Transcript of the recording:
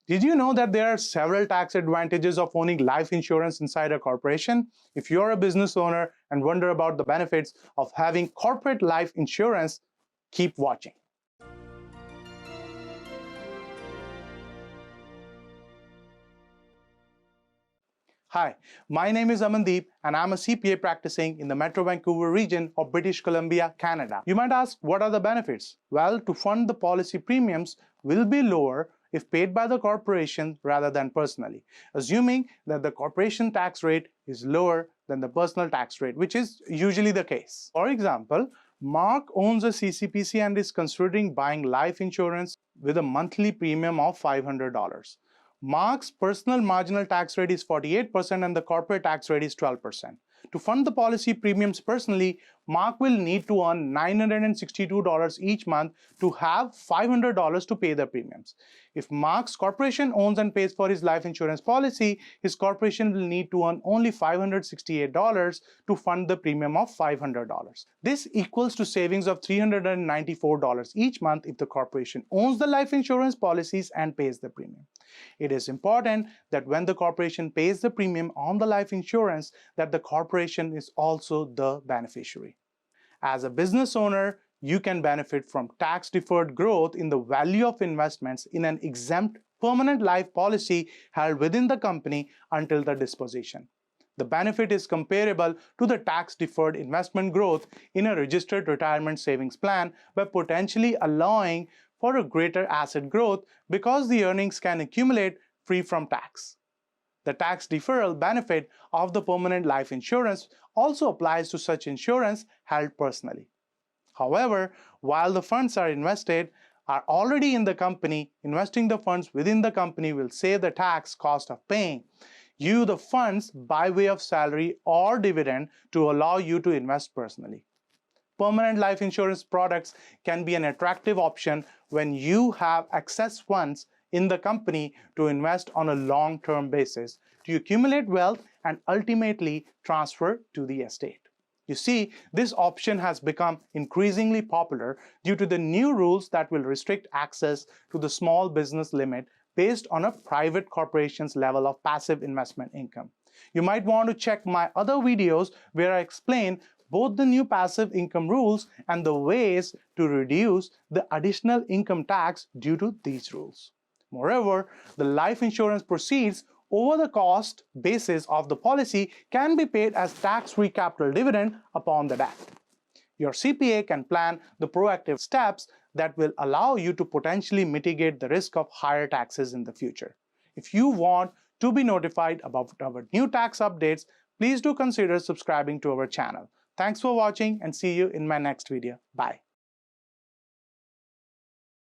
Did you know that there are several tax advantages of owning life insurance inside a corporation? If you're a business owner and wonder about the benefits of having corporate life insurance, keep watching. Hi, my name is Amandeep and I'm a CPA practicing in the Metro Vancouver region of British Columbia, Canada. You might ask, what are the benefits? Well, to fund the policy premiums will be lower if paid by the corporation rather than personally, assuming that the corporation tax rate is lower than the personal tax rate, which is usually the case. For example, Mark owns a CCPC and is considering buying life insurance with a monthly premium of $500. Mark's personal marginal tax rate is 48% and the corporate tax rate is 12%. To fund the policy premiums personally, Mark will need to earn $962 each month to have $500 to pay the premiums. If Mark's corporation owns and pays for his life insurance policy, his corporation will need to earn only $568 to fund the premium of $500. This equals to savings of $394 each month if the corporation owns the life insurance policies and pays the premium. It is important that when the corporation pays the premium on the life insurance, that the corporation is also the beneficiary. As a business owner, you can benefit from tax-deferred growth in the value of investments in an exempt permanent life policy held within the company until the disposition. The benefit is comparable to the tax-deferred investment growth in a registered retirement savings plan by potentially allowing for a greater asset growth because the earnings can accumulate free from tax. The tax deferral benefit of the permanent life insurance also applies to such insurance held personally. However, while the funds are invested are already in the company, investing the funds within the company will save the tax cost of paying you the funds by way of salary or dividend to allow you to invest personally. Permanent life insurance products can be an attractive option when you have excess funds in the company to invest on a long-term basis to accumulate wealth and ultimately transfer to the estate. You see, this option has become increasingly popular due to the new rules that will restrict access to the small business limit based on a private corporation's level of passive investment income. You might want to check my other videos where I explain both the new passive income rules and the ways to reduce the additional income tax due to these rules. Moreover, the life insurance proceeds over the cost basis of the policy can be paid as tax-free capital dividend upon the death. Your CPA can plan the proactive steps that will allow you to potentially mitigate the risk of higher taxes in the future. If you want to be notified about our new tax updates, please do consider subscribing to our channel. Thanks for watching and see you in my next video. Bye.